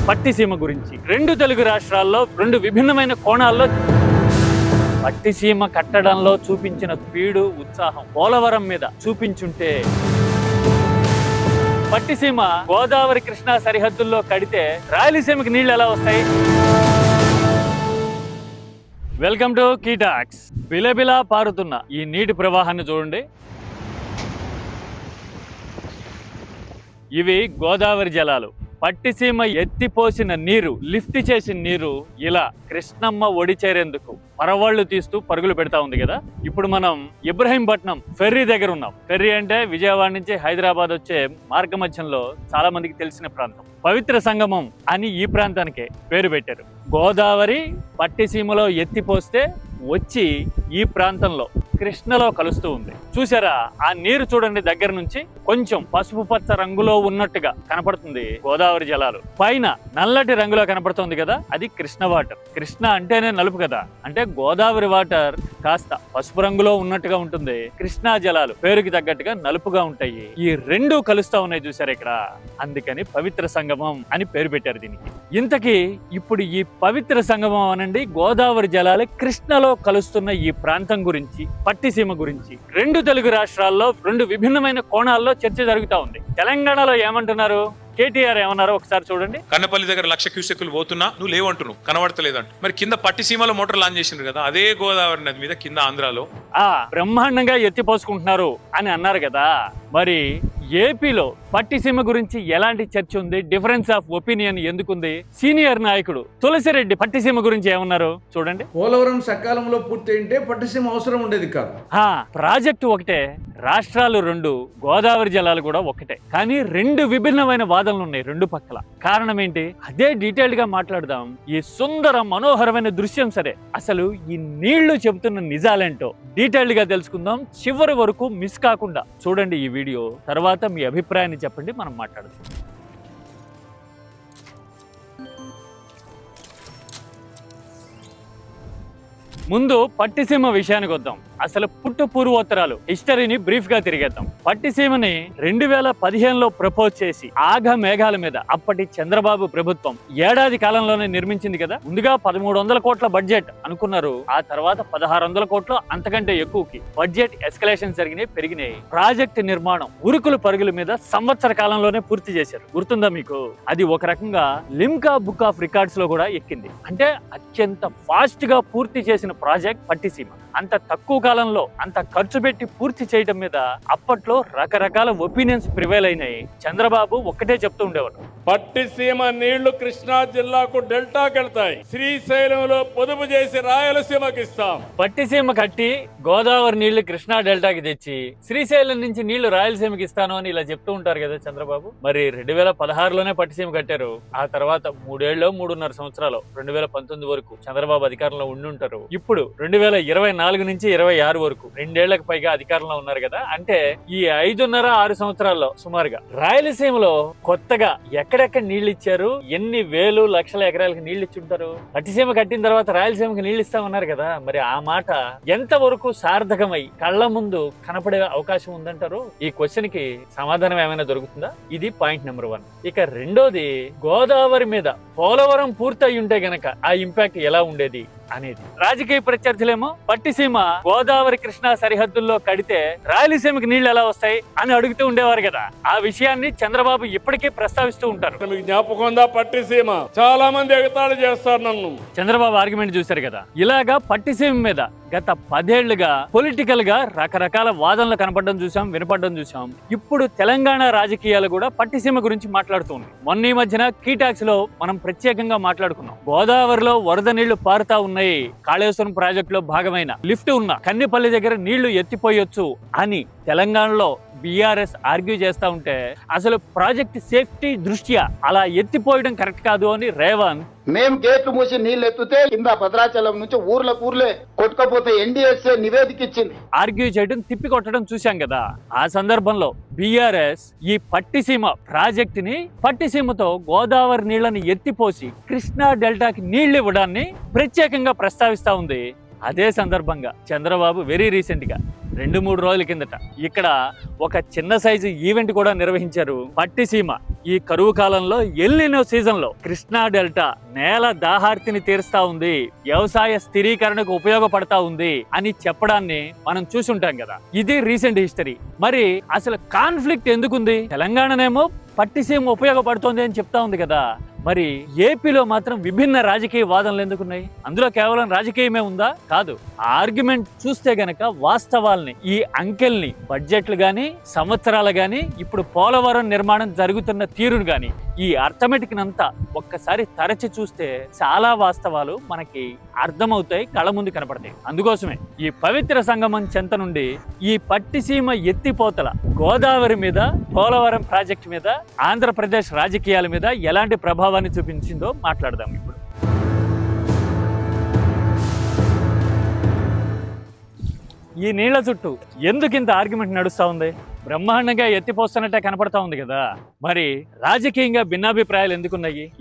పట్టిసీమ గురించి 2 తెలుగు రాష్ట్రాల్లో 2 విభిన్నమైన కోణాల్లో పట్టిసీమ కట్టడంలో చూపించిన స్పీడు, ఉత్సాహం పోలవరం మీద చూపించుంటే పట్టిసీమ గోదావరి కృష్ణా సరిహద్దుల్లో కడితే రాయలసీమకి నీళ్లు ఎలా వస్తాయి? Welcome to key talks. బిలబిలా పారుతున్న ఈ నీటి ప్రవాహాన్ని చూడండి. ఇవి గోదావరి జలాలు. పట్టిసీమ ఎత్తిపోసిన నీరు, లిఫ్ట్ చేసిన నీరు ఇలా కృష్ణమ్మ ఒడి చేరేందుకు పరవాళ్లు తీస్తూ పరుగులు పెడతా ఉంది కదా. ఇప్పుడు మనం ఇబ్రహీంపట్నం ఫెర్రీ దగ్గర ఉన్నాం. ఫెర్రీ అంటే విజయవాడ నుంచి హైదరాబాద్ వచ్చే మార్గ మధ్యంలో చాలా మందికి తెలిసిన ప్రాంతం. పవిత్ర సంగమం అని ఈ ప్రాంతానికే పేరు పెట్టారు. గోదావరి పట్టిసీమలో ఎత్తిపోస్తే వచ్చి ఈ ప్రాంతంలో కృష్ణలో కలుస్తూ ఉంది. చూసారా ఆ నీరు చూడండి, దగ్గర నుంచి కొంచెం పసుపు పచ్చ రంగులో ఉన్నట్టుగా కనపడుతుంది గోదావరి జలాలు. పైన నల్లటి రంగులో కనపడుతుంది కదా, అది కృష్ణ వాటర్. కృష్ణ అంటేనే నలుపు కదా, అంటే గోదావరి వాటర్ కాస్త పసుపు రంగులో ఉన్నట్టుగా ఉంటుంది. కృష్ణా జలాలు పేరుకి తగ్గట్టుగా నలుపుగా ఉంటాయి. ఈ రెండు కలుస్తా ఉన్నాయి చూసారా ఇక్కడ, అందుకని పవిత్ర సంగమం అని పేరు పెట్టారు దీనికి. ఇంతకీ ఇప్పుడు ఈ పవిత్ర సంగమం అనండి గోదావరి జలాలు కృష్ణలో కలుస్తున్న ఈ ప్రాంతం గురించి, పట్టిసీమ గురించి 2 తెలుగు రాష్ట్రాల్లో 2 విభిన్నమైన కోణాల్లో చర్చ జరుగుతా ఉంది. తెలంగాణలో ఏమంటున్నారు, కేటీఆర్ ఏమన్నారో ఒకసారి చూడండి. కన్నపల్లి దగ్గర 1,00,000 క్యూసెక్కులు పోతున్నా నువ్వు లేవంటున్నావు, కనబడతలేదంట. మరి కింద పట్టిసీమలో మోటార్ లాంచ్ చేసిండ్రు కదా, అదే గోదావరి నది మీద కింద ఆంధ్రాలో బ్రహ్మాండంగా ఎత్తిపోసుకుంటున్నారు అని అన్నారు కదా. మరి ఏపీలో పట్టిసీమ గురించి ఎలాంటి చర్చ ఉంది, డిఫరెన్స్ ఆఫ్ ఒపీనియన్ ఎందుకుంది? సీనియర్ నాయకుడు తులసిరెడ్డి పట్టిసీమ గురించి ఏమన్నారు చూడండి. పోలవరం సకాలంలో పూర్తి అంటే పట్టిసీమ అవసరం ఉండేది కాదు. ప్రాజెక్టు ఒకటే, రాష్ట్రాలు 2, గోదావరి జలాలు కూడా ఒకటే, కానీ 2 విభిన్నమైన వాదనలు ఉన్నాయి 2 పక్కల. కారణం ఏంటి? అదే డీటెయిల్డ్ గా మాట్లాడదాం. ఈ సుందర మనోహరమైన దృశ్యం సరే, అసలు ఈ నీళ్లు చెబుతున్న నిజాలేంటో డీటెయిల్డ్ గా తెలుసుకుందాం. చివరి వరకు మిస్ కాకుండా చూడండి ఈ వీడియో. తర్వాత మీ అభిప్రాయాన్ని చెప్పండి, మనం మాట్లాడుతాం. ముందు పట్టిసీమ విషయానికి వద్దాం. అసలు పుట్టు పూర్వోత్తరాలు హిస్టరీని బ్రీఫ్ గా తిరిగేద్దాం. పట్టిసీమని 2015లో ప్రపోజ్ చేసి ఆఘ మేఘాల మీద అప్పటి చంద్రబాబు ప్రభుత్వం ఏడాది కాలంలోనే నిర్మించింది కదా. ముందుగా 1300 కోట్ల బడ్జెట్ అనుకున్నారు, ఆ తర్వాత 1600 కోట్లు, అంతకంటే ఎక్కువకి బడ్జెట్ ఎస్కలేషన్ పెరిగినాయి. ప్రాజెక్ట్ నిర్మాణం ఉరుకులు పరుగుల మీద సంవత్సర కాలంలోనే పూర్తి చేశారు. గుర్తుందా మీకు? అది ఒక రకంగా లిమ్కా బుక్ ఆఫ్ రికార్డ్స్ లో కూడా ఎక్కింది. అంటే అత్యంత ఫాస్ట్ గా పూర్తి చేసిన ప్రాజెక్ట్ పట్టిసీమ. అంత తక్కువ కాలంలో అంత ఖర్చు పెట్టి పూర్తి చేయడం మీద అప్పట్లో రకరకాల ఒపీనియన్స్ ప్రివైల్ అయినాయి. చంద్రబాబు ఒక్కటే చెప్తూ ఉండేవాడు, పట్టిసీమ నీళ్లు కృష్ణా జిల్లాకు డెల్టాకి వెళ్తాయి, శ్రీశైలంలో పొదుపు చేసి రాయలసీమకి ఇస్తాం. పట్టిసీమ కట్టి గోదావరి నీళ్లు కృష్ణా డెల్టాకి తెచ్చి శ్రీశైలం నుంచి నీళ్లు రాయలసీమకి ఇస్తాను అని ఇలా చెప్తూ ఉంటారు కదా చంద్రబాబు. మరి 2016లోనే పట్టిసీమ కట్టారు. ఆ తర్వాత 3.5 సంవత్సరాలు 2019 వరకు చంద్రబాబు అధికారంలో ఉండుంటారు. ఇప్పుడు 2024 నుంచి 26 వరకు 2 ఏళ్లకు పైగా అధికారంలో ఉన్నారు కదా. అంటే ఈ 5.5-6 సంవత్సరాల్లో సుమారుగా రాయలసీమలో కొత్తగా ఎక్కడెక్కడ నీళ్లు ఇచ్చారు, ఎన్ని వేలు లక్షల ఎకరాలకు నీళ్లు ఇచ్చుంటారు. పట్టిసీమ కట్టిన తర్వాత రాయలసీమకి నీళ్లు ఇస్తామన్నారు కదా. మరి ఆ మాట ఎంతవరకు సార్థకమై కళ్ల ముందు కనపడే అవకాశం ఉందంటారు? ఈ క్వశ్చన్ కి సమాధానం ఏమైనా దొరుకుతుందా? ఇది పాయింట్ నెంబర్ 1. ఇక రెండోది, గోదావరి మీద పోలవరం పూర్తయి ఉంటే గనక ఆ ఇంపాక్ట్ ఎలా ఉండేది అనేది. రాజకీయ ప్రత్యర్థులేమో పట్టిసీమ గోదావరి కృష్ణా సరిహద్దుల్లో కడితే రాయలసీమకి నీళ్లు ఎలా వస్తాయి అని అడుగుతూ ఉండేవారు కదా. ఆ విషయాన్ని చంద్రబాబు ఇప్పటికే ప్రస్తావిస్తూ ఉంటారు. మీకు జ్ఞాపకం ఉందా? పట్టిసీమ చాలా మంది ఎగతాళి చేస్తారు నన్ను. చంద్రబాబు ఆర్గ్యుమెంట్ చూశారు కదా. ఇలాగా పట్టిసీమ మీద గత 10 ఏళ్లుగా పొలిటికల్ గా రకరకాల వాదనలు కనపడడం చూసాం, వినపడడం చూసాం. ఇప్పుడు తెలంగాణ రాజకీయాలు కూడా పట్టిసీమ గురించి మాట్లాడుతూ ఉన్నాయి. మొన్న ఈ మధ్యన కీ టాక్స్ లో మనం ప్రత్యేకంగా మాట్లాడుకున్నాం. గోదావరిలో వరద నీళ్లు పారుతా ఉన్నాయి, కాళేశ్వరం ప్రాజెక్ట్ లో భాగమైన లిఫ్ట్ ఉన్న కన్నెపల్లి దగ్గర నీళ్లు ఎత్తిపోయొచ్చు అని తెలంగాణలో బీఆర్ఎస్ ఆర్గ్యూ చేస్తా ఉంటే, అసలు ప్రాజెక్ట్ సేఫ్టీ దృష్ట్యా అలా ఎత్తిపోయడం కరెక్ట్ కాదు అని రేవంత్, మేము గేట్లు మూసి నీళ్లు ఎత్తుతే కింద భద్రాచలం నుంచి ఊర్లే కొట్టుకపోతే ఎన్డీఎస్ఏ నివేదిక ఇచ్చింది ఆర్గ్యూ చేయడం, తిప్పి కొట్టడం చూశాం కదా. ఆ సందర్భంలో బీఆర్ఎస్ ఈ పట్టిసీమ ప్రాజెక్ట్ ని, పట్టిసీమతో గోదావరి నీళ్లను ఎత్తిపోసి కృష్ణా డెల్టాకి నీళ్లు ఇవ్వడాన్ని ప్రత్యేకంగా ప్రస్తావిస్తా ఉంది. అదే సందర్భంగా చంద్రబాబు వెరీ రీసెంట్ గా 2-3 రోజుల కిందట ఇక్కడ ఒక చిన్న సైజు ఈవెంట్ కూడా నిర్వహించారు. పట్టిసీమ ఈ కరువు కాలంలో ఎల్నినో సీజన్ లో కృష్ణా డెల్టా నేల దాహార్తిని తీరుస్తా ఉంది, వ్యవసాయ స్థిరీకరణకు ఉపయోగపడతా ఉంది అని చెప్పడాన్ని మనం చూసుంటాం కదా. ఇది రీసెంట్ హిస్టరీ. మరి అసలు కాన్ఫ్లిక్ట్ ఎందుకుంది? తెలంగాణనేమో పట్టిసీమ ఉపయోగపడుతోంది అని చెప్తా ఉంది కదా, మరి ఏపీలో మాత్రం విభిన్న రాజకీయ వాదనలు ఎందుకున్నాయి? అందులో కేవలం రాజకీయమే ఉందా? కాదు. ఆర్గ్యుమెంట్ చూస్తే గనక వాస్తవాల్ని, ఈ అంకెల్ని, బడ్జెట్లు గాని సంవత్సరాలు గాని ఇప్పుడు పోలవరం నిర్మాణం జరుగుతున్న తీరును గాని ఈ అర్థమెటిక్ అంతా ఒక్కసారి తరచి చూస్తే చాలా వాస్తవాలు మనకి అర్థమవుతాయి, కళ్ళ ముందు కనపడతాయి. అందుకోసమే ఈ పవిత్ర సంగమం చెంత నుండి ఈ పట్టిసీమ ఎత్తిపోతల గోదావరి మీద, పోలవరం ప్రాజెక్టు మీద, ఆంధ్రప్రదేశ్ రాజకీయాల మీద ఎలాంటి ప్రభావాన్ని చూపించిందో మాట్లాడదాం ఇప్పుడు. ఈ నీళ్ల చుట్టూ ఎందుకు ఇంత ఆర్గ్యుమెంట్ నడుస్తా ఉంది? బ్రహ్మాండంగా ఎత్తిపోస్తున్నట్టే కనపడతా ఉంది కదా. మరి రాజకీయంగా భిన్నాభిప్రాయాలు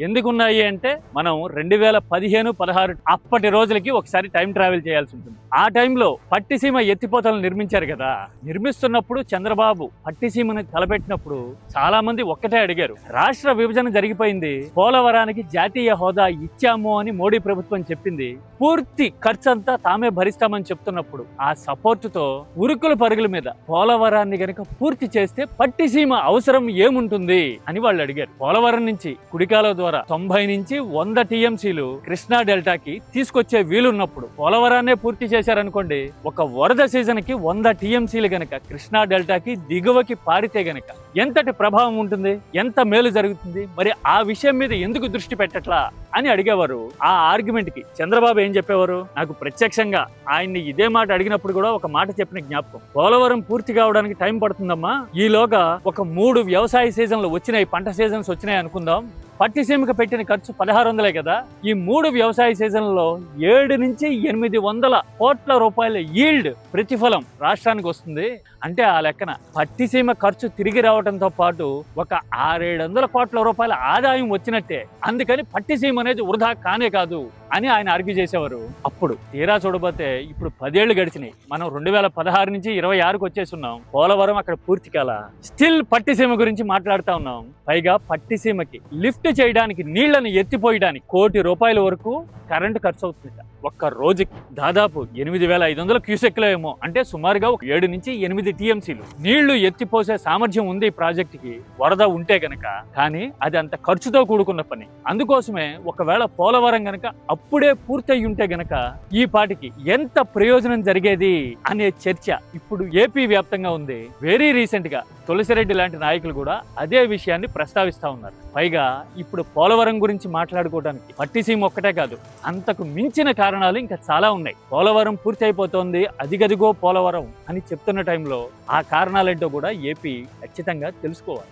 ఎందుకున్నాయి అంటే మనం 2015-16 అప్పటి రోజులకి ఒకసారి టైం ట్రావెల్ చేయాల్సి ఉంటుంది. ఆ టైంలో పట్టిసీమ ఎత్తిపోతలను నిర్మించారు కదా. నిర్మిస్తున్నప్పుడు చంద్రబాబు పట్టిసీమని తలపెట్టినప్పుడు చాలా మంది ఒక్కటే అడిగారు, రాష్ట్ర విభజన జరిగిపోయింది, పోలవరానికి జాతీయ హోదా ఇచ్చాము అని మోడీ ప్రభుత్వం చెప్పింది, పూర్తి ఖర్చంతా తామే భరిస్తామని చెప్తున్నప్పుడు ఆ సపోర్టుతో ఉరుకుల పరుగుల మీద పోలవరాన్ని గనక పూర్తి చేస్తే పట్టిసీమ అవసరం ఏముంటుంది అని వాళ్ళు అడిగారు. పోలవరం నుంచి కుడికాలువ ద్వారా 90 నుంచి 100 టీఎంసీలు కృష్ణా డెల్టాకి తీసుకొచ్చే వీలున్నప్పుడు పోలవరాన్నే పూర్తి చేశారనుకోండి, ఒక వరద సీజన్ కి 100 టీఎంసీలు గనక కృష్ణా డెల్టాకి దిగువకి పారితే గనక ఎంతటి ప్రభావం ఉంటుంది, ఎంత మేలు జరుగుతుంది? మరి ఆ విషయం మీద ఎందుకు దృష్టి పెట్టట్లా అని అడిగేవారు. ఆ ఆర్గ్యుమెంట్ కి చంద్రబాబు ఏం చెప్పేవారు? నాకు ప్రత్యక్షంగా ఆయన్ని ఇదే మాట అడిగినప్పుడు కూడా ఒక మాట చెప్పిన జ్ఞాపకం, పోలవరం పూర్తి కావడానికి టైం పడుతుందమ్మా, ఈలోగా ఒక 3 వ్యవసాయ సీజన్లు వచ్చినాయి, పంట సీజన్స్ వచ్చినాయి అనుకుందాం, పట్టిసీమకు పెట్టిన ఖర్చు 1600 కదా, ఈ 3 వ్యవసాయ సీజన్లలో 700 నుంచి 800 కోట్ల రూపాయల ఈల్డ్ ప్రతిఫలం రాష్ట్రానికి వస్తుంది అంటే ఆ లెక్కన పట్టిసీమ ఖర్చు తిరిగి రావడంతో పాటు ఒక 600-700 కోట్ల రూపాయల ఆదాయం వచ్చినట్టే. అందుకని పట్టిసీమ అనేది వృధా కానే కాదు అని ఆయన ఆర్గ్యూ చేసేవారు. అప్పుడు తీరా చూడబోతే ఇప్పుడు 10 ఏళ్లు గడిచినాయి, మనం 2016 నుంచి 26కి వచ్చేస్తున్నాం, పోలవరం అక్కడ పూర్తి కాల, స్టిల్ పట్టిసీమ గురించి మాట్లాడుతా ఉన్నాం. పైగా పట్టిసీమకి లిఫ్ట్ చేయడానికి, నీళ్లను ఎత్తిపోయడానికి 1 కోటి రూపాయల వరకు కరెంటు ఖర్చు అవుతుంది. ఒక్క రోజుకి దాదాపు 8500 క్యూసెక్లు ఏమో, అంటే సుమారుగా 7 నుంచి 8 టీఎంసీలు నీళ్లు ఎత్తిపోసే సామర్థ్యం ఉంది ఈ ప్రాజెక్టుకి, వరద ఉంటే గనక. కానీ అది అంత ఖర్చుతో కూడుకున్న పని. అందుకోసమే ఒకవేళ పోలవరం గనక అప్పుడే పూర్తయి ఉంటే గనక ఈ పాటికి ఎంత ప్రయోజనం జరిగేది అనే చర్చ ఇప్పుడు ఏపీ వ్యాప్తంగా ఉంది. వెరీ రీసెంట్ గా తులసిరెడ్డి లాంటి నాయకులు కూడా అదే విషయాన్ని ప్రస్తావిస్తా ఉన్నారు. పైగా ఇప్పుడు పోలవరం గురించి మాట్లాడుకోవడానికి పట్టిసీమ ఒక్కటే కాదు, అంతకు మించిన కారణాలు ఇంకా చాలా ఉన్నాయి. పోలవరం పూర్తి అయిపోతోంది, అదిగదిగో పోలవరం అని చెప్తున్న టైంలో ఆ కారణాలేంటో కూడా ఏపీ ఖచ్చితంగా తెలుసుకోవాలి.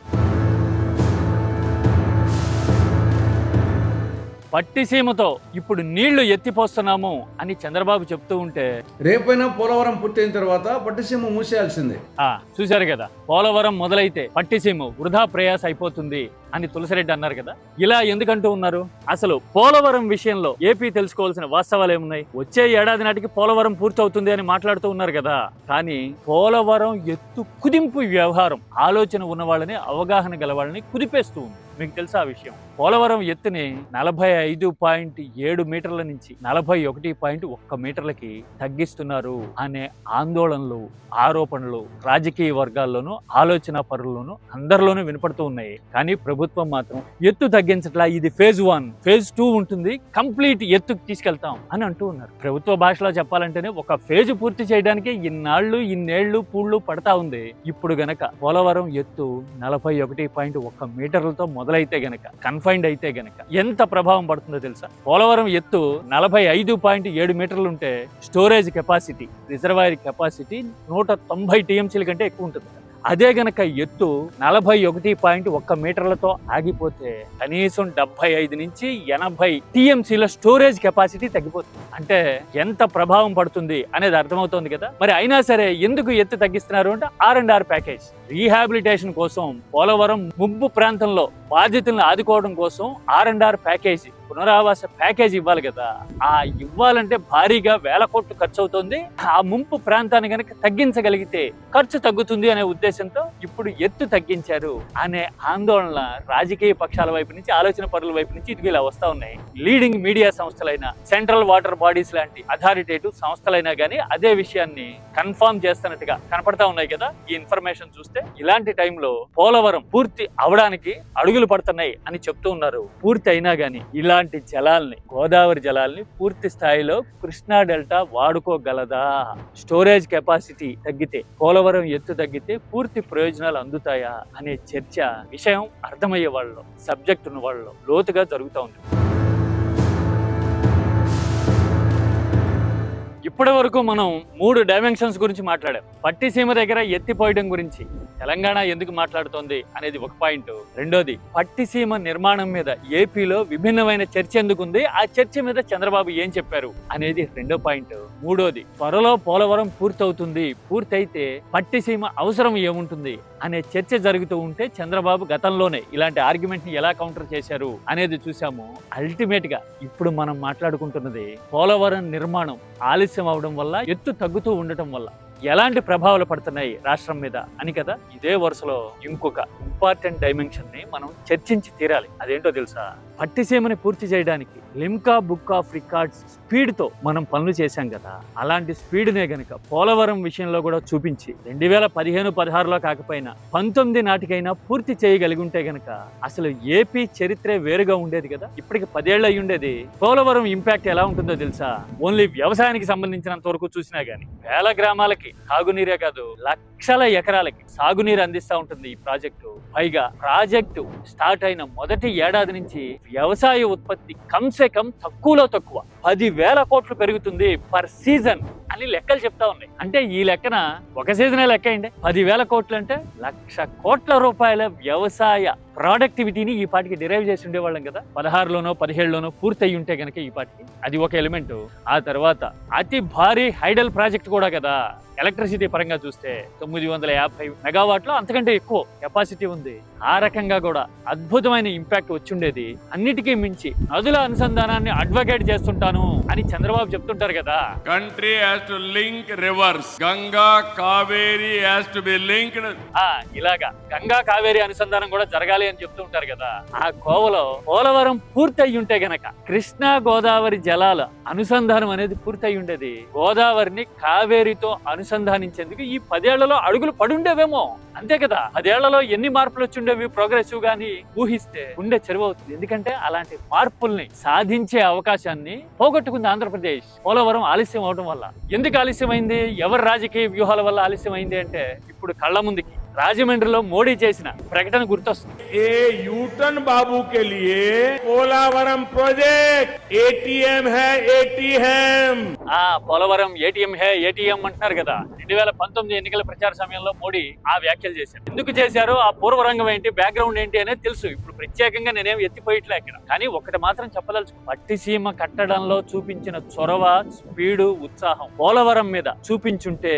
పట్టిసీమతో ఇప్పుడు నీళ్లు ఎత్తిపోస్తున్నాము అని చంద్రబాబు చెప్తూ ఉంటే, రేపైనా పోలవరం పూర్తయిన తర్వాత పట్టిసీమ మూసేయాల్సిందే. చూశారు కదా, పోలవరం మొదలైతే పట్టిసీమ వృధా ప్రయాస అయిపోతుంది అని తులసిరెడ్డి అన్నారు కదా. ఇలా ఎందుకంటూ ఉన్నారు? అసలు పోలవరం విషయంలో ఏపీ తెలుసుకోవాల్సిన వాస్తవాలు ఏమున్నాయి? వచ్చే ఏడాది నాటికి పోలవరం పూర్తవుతుంది అని మాట్లాడుతూ ఉన్నారు కదా. కానీ పోలవరం ఎత్తు కుదింపు వ్యవహారం ఆలోచన ఉన్న వాళ్ళని, అవగాహన గల వాళ్ళని కుదిపేస్తూ ఉంది. మీకు తెలుసా ఆ విషయం? పోలవరం ఎత్తుని 45.7 మీటర్ల నుంచి 41.1 మీటర్లకి తగ్గిస్తున్నారు అనే ఆందోళనలు, ఆరోపణలు రాజకీయ వర్గాల్లోనూ, ఆలోచన పరుల్లోనూ అందరిలోనూ వినపడుతూ ఉన్నాయి. కానీ ప్రభుత్వం మాత్రం ఎత్తు తగ్గించట్లా, ఇది ఫేజ్ 1, ఫేజ్ 2 ఉంటుంది, కంప్లీట్ ఎత్తుకు తీసుకెళ్తాం అని అంటూ ఉన్నారు. ప్రభుత్వ భాషలో చెప్పాలంటేనే ఒక ఫేజ్ పూర్తి చేయడానికి ఇన్నేళ్లు పూళ్ళు పడతా ఉంది. ఇప్పుడు గనక పోలవరం ఎత్తు 41.1 మీటర్లతో మొదలైతే గనక, కన్ఫైన్డ్ అయితే గనక ఎంత ప్రభావం పడుతుందో తెలుసా? పోలవరం ఎత్తు 45.7 మీటర్లు ఉంటే స్టోరేజ్ కెపాసిటీ, రిజర్వాయర్ కెపాసిటీ 190 టీఎంసీల కంటే ఎక్కువ ఉంటుంది. అదే గనక ఎత్తు 41.1 మీటర్లతో ఆగిపోతే కనీసం 75 నుంచి 80 టీఎంసీల స్టోరేజ్ కెపాసిటీ తగ్గిపోతుంది. అంటే ఎంత ప్రభావం పడుతుంది అనేది అర్థమవుతోంది కదా. మరి అయినా సరే ఎందుకు ఎత్తు తగ్గిస్తున్నారు అంటే R&R ప్యాకేజ్. రీహాబిలిటేషన్ కోసం పోలవరం ముంపు ప్రాంతంలో బాధితులను ఆదుకోవడం కోసం R&R ప్యాకేజీ, పునరావాస ప్యాకేజీ ఇవ్వాలి కదా. ఆ ఇవ్వాలంటే భారీగా వేల కోట్లు ఖర్చు అవుతుంది. ఆ ముంపు ప్రాంతాన్ని కనుక తగ్గించగలిగితే ఖర్చు తగ్గుతుంది అనే ఉద్దేశంతో ఇప్పుడు ఎత్తు తగ్గించారు అనే ఆందోళన రాజకీయ పక్షాల వైపు నుంచి, ఆలోచన పరుల వైపు నుంచి ఇదిగో ఇలా వస్తా ఉన్నాయి. లీడింగ్ మీడియా సంస్థలైన సెంట్రల్ వాటర్ బాడీస్ లాంటి అథారిటేటివ్ సంస్థలైనా కానీ అదే విషయాన్ని కన్ఫర్మ్ చేస్తున్నట్టుగా కనపడతా ఉన్నాయి కదా ఈ ఇన్ఫర్మేషన్ చూస్తే. ఇలాంటి టైంలో పోలవరం పూర్తి అవడానికి అడుగులు పడుతున్నాయి అని చెప్తూ ఉన్నారు. పూర్తి అయినా గానీ ఇలాంటి జలాల్ని, గోదావరి జలాల్ని పూర్తి స్థాయిలో కృష్ణా డెల్టా వాడుకోగలదా? స్టోరేజ్ కెపాసిటీ తగ్గితే, పోలవరం ఎత్తు తగ్గితే పూర్తి ప్రయోజనాలు అందుతాయా అనే చర్చ, విషయం అర్థమయ్యే వాళ్ళు, సబ్జెక్ట్ ఉన్న వాళ్ళు లోతుగా జరుగుతూ ఉంది. ఇప్పటి వరకు మనం 3 డైమెన్షన్స్ గురించి మాట్లాడాం. పట్టిసీమ దగ్గర ఎత్తిపోయడం గురించి తెలంగాణ ఎందుకు మాట్లాడుతోంది అనేది ఒక పాయింట్. రెండోది, పట్టిసీమ నిర్మాణం మీద ఏపీలో విభిన్నమైన చర్చ ఎందుకుంది, ఆ చర్చ మీద చంద్రబాబు ఏం చెప్పారు అనేది రెండో పాయింట్. మూడోది, త్వరలో పోలవరం పూర్తవుతుంది, పూర్తయితే పట్టిసీమ అవసరం ఏముంటుంది అనే చర్చ జరుగుతూ ఉంటే చంద్రబాబు గతంలోనే ఇలాంటి ఆర్గ్యుమెంట్ ని ఎలా కౌంటర్ చేశారు అనేది చూసాము. అల్టిమేట్ గా ఇప్పుడు మనం మాట్లాడుకుంటున్నది పోలవరం నిర్మాణం ఆలస్యం అవడం వల్ల, ఎత్తు తగ్గుతూ ఉండటం వల్ల ఎలాంటి ప్రభావాలు పడుతున్నాయి రాష్ట్రం మీద అని కదా. ఇదే వరుసలో ఇంకొక ఇంపార్టెంట్ డైమెన్షన్ ని మనం చర్చించి తీరాలి. అదేంటో తెలుసా? పట్టిసీమని పూర్తి చేయడానికి Limca book of records speed తో మనం పనులు చేశాం కదా. అలాంటి స్పీడ్ నే గనక పోలవరం విషయంలో కూడా చూపించి 2015-16లో కాకపోయినా 19 నాటికైనా పూర్తి చేయగలిగి ఉంటే గనక అసలు ఏపీ చరిత్రే వేరుగా ఉండేది కదా. ఇప్పటికి 10 ఏళ్ళు అయి ఉండేది. పోలవరం ఇంపాక్ట్ ఎలా ఉంటుందో తెలుసా? ఓన్లీ వ్యవసాయానికి సంబంధించినంత వరకు చూసినా గానీ వేల గ్రామాలకి తాగునీరే కాదు, లక్షల ఎకరాలకి సాగునీరు అందిస్తా ఉంటుంది ఈ ప్రాజెక్టు. పైగా ప్రాజెక్టు స్టార్ట్ అయిన మొదటి ఏడాది నుంచి వ్యవసాయ ఉత్పత్తి కంసే కం తక్కువలో తక్కువ 10,000 కోట్లు పెరుగుతుంది పర్ సీజన్ అని లెక్కలు చెప్తా ఉన్నాయి. అంటే ఈ లెక్కన ఒక సీజనే లెక్క అయింది. 10,000 కోట్లు అంటే 1,00,000 కోట్ల రూపాయల వ్యవసాయ ప్రొడక్టివిటీని ఈ పాటికి డిరైవ్ చేసి ఉండేవాళ్ళం కదా. 16లోనో 17లోనో పూర్తి అయి ఉంటే గనక ఈ పాటికి. అది ఒక ఎలిమెంట్. ఆ తర్వాత అతి భారీ హైడల్ ప్రాజెక్ట్ కూడా కదా. ఎలక్ట్రిసిటీ పరంగా చూస్తే 950 మెగావాట్లు, అంతకంటే ఎక్కువ కెపాసిటీ ఉంది. ఆ రకంగా కూడా అద్భుతమైన ఇంపాక్ట్ వచ్చిండేది. అన్నిటికీ మించి నదుల అనుసంధానాన్ని అడ్వకేట్ చేస్తుంటాను అని చంద్రబాబు చెప్తుంటారు కదా. Country has to link reverse, Ganga Kaveri has to be linked. ఇలాగా గంగా కావేరి అనుసంధానం కూడా జరగాలి అని చెప్తూ ఉంటారు కదా. ఆ కోవలో పోలవరం పూర్తి అయి ఉంటే గనక కృష్ణా గోదావరి జలాల అనుసంధానం అనేది పూర్తి అయి ఉండేది. గోదావరిని కావేరితో అనుసంధానించేందుకు ఈ 10 ఏళ్లలో అడుగులు పడుండేవేమో. అంతే కదా. 10 ఏళ్లలో ఎన్ని మార్పులు వచ్చిండేవి ప్రోగ్రెసివ్ గాని ఊహిస్తే ఉండే చెరువు అవుతుంది. ఎందుకంటే అలాంటి మార్పుల్ని సాధించే అవకాశాన్ని పోగొట్టుకుంది ఆంధ్రప్రదేశ్ పోలవరం ఆలస్యం అవడం వల్ల. ఎందుకు ఆలస్యమైంది? ఎవరి రాజకీయ వ్యూహాల వల్ల ఆలస్యమైంది అంటే ఇప్పుడు కళ్ళ ముందుకి రాజమండ్రిలో మోడీ చేసిన ప్రకటన గుర్తొస్తుంది. ఏ యూటర్న్ బాబు కే లియే పోలవరం ప్రాజెక్ట్ ఏటీఎం హై, ఏటీఎం. పోలవరం ఏటీఎం హే, ఏటీఎం అంటున్నారు కదా. 2019 ఎన్నికల ప్రచార సమయంలో మోడీ ఆ వ్యాఖ్యలు చేశారు. ఎందుకు చేశారో, ఆ పూర్వరంగం ఏంటి, బ్యాక్గ్రౌండ్ ఏంటి అనేది తెలుసు. ఇప్పుడు ప్రత్యేకంగా నేనేం ఎత్తిపోయట్లే ఇక్కడ. కానీ ఒకటి మాత్రం చెప్పదలుచు, పట్టిసీమ కట్టడంలో చూపించిన చొరవ, స్పీడు, ఉత్సాహం పోలవరం మీద చూపించుంటే,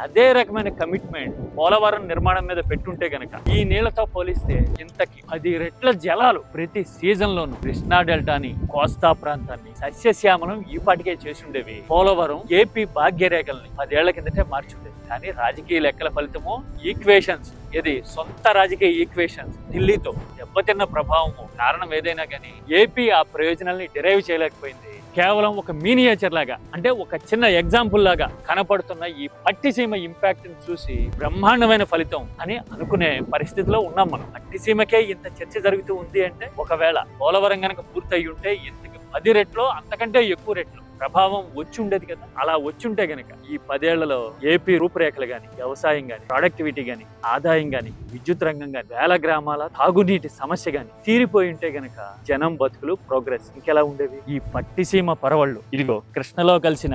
అదే రకమైన కమిట్మెంట్ పోలవరం నిర్మాణం మీద పెట్టుంటే గనక ఈ నీళ్లతో పోలిస్తే ఇంతకి 10 రెట్ల జలాలు ప్రతి సీజన్ లోను కృష్ణా డెల్టాని, కోస్తా ప్రాంతాన్ని సస్యశ్యామలం ఈ పాటికే చేసి ఉండేవి. పోలవరం ఏపీ భాగ్యరేఖల్ని 10 ఏళ్ల కిందటే మార్చుండేది. కానీ రాజకీయ లెక్కల ఫలితమో, ఈక్వేషన్స్, ఇది సొంత రాజకీయ ఈక్వేషన్స్, ఢిల్లీతో దెబ్బతిన్న ప్రభావము, కారణం ఏదైనా కానీ ఏపీ ఆ ప్రయోజనాల్ని డిరైవ్ చేయలేకపోయింది. కేవలం ఒక మీనియేచర్ లాగా, అంటే ఒక చిన్న ఎగ్జాంపుల్ లాగా కనపడుతున్న ఈ పట్టిసీమ ఇంపాక్ట్ ని చూసి బ్రహ్మాండమైన ఫలితం అని అనుకునే పరిస్థితిలో ఉన్నాం మనం. పట్టిసీమకే ఇంత చర్చ జరుగుతూ ఉంది అంటే, ఒకవేళ పోలవరం గనక పూర్తయి ఉంటే ఇంతకు 10 రెట్లు, అంతకంటే ఎక్కువ రెట్లు ప్రభావం వచ్చి ఉండేది కదా. అలా వచ్చుంటే గనక ఈ 10 ఏళ్లలో ఏపీ రూపురేఖలు గాని, వ్యవసాయం గాని, ప్రొడక్టివిటీ గాని, ఆదాయం గాని, విద్యుత్ రంగం గాని, వేల గ్రామాల తాగునీటి సమస్య గాని తీరిపోయి ఉంటే గనక జనం బతుకులు, ప్రోగ్రెస్ ఇంకెలా ఉండేవి? ఈ పట్టిసీమ పరవళ్ళు ఇదిగో కృష్ణలో కలిసిన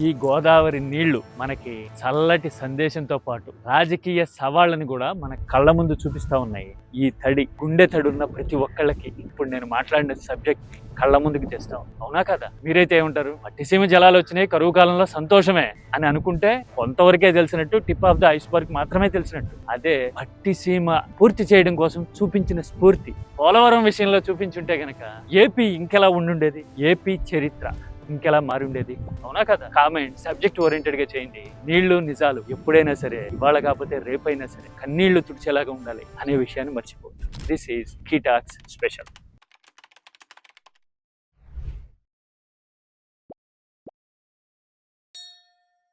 ఈ గోదావరి నీళ్లు మనకి చల్లటి సందేశంతో పాటు రాజకీయ సవాళ్ళని కూడా మన కళ్ళ ముందు చూపిస్తా ఉన్నాయి. ఈ తడి, గుండె తడి ఉన్న ప్రతి ఒక్కళ్ళకి ఇప్పుడు నేను మాట్లాడిన సబ్జెక్ట్ కళ్ళ ముందుకు తెస్తాం. అవునా కదా? మీరైతే ఏమంటారు? పట్టిసీమ జలాలు వచ్చినాయి, కరువు కాలంలో సంతోషమే అని అనుకుంటే కొంతవరకే తెలిసినట్టు, టిప్ ఆఫ్ ద ఐస్బర్గ్ మాత్రమే తెలిసినట్టు. అదే పట్టిసీమ పూర్తి చేయడం కోసం చూపించిన స్ఫూర్తి పోలవరం విషయంలో చూపించుంటే గనక ఏపీ ఇంకెలా ఉండుండేది, ఏపీ చరిత్ర ఇంకెలా మారుండేది. అవునా కదా? కామెంట్ సబ్జెక్ట్ ఓరియంటెడ్ గా చేయండి. నీళ్లు నిజాలు ఎప్పుడైనా సరే, ఇవాళ కాకపోతే రేపైనా సరే కన్నీళ్లు తుడిచేలాగా ఉండాలి అనే విషయాన్ని మర్చిపోవద్దు. This is key talks special.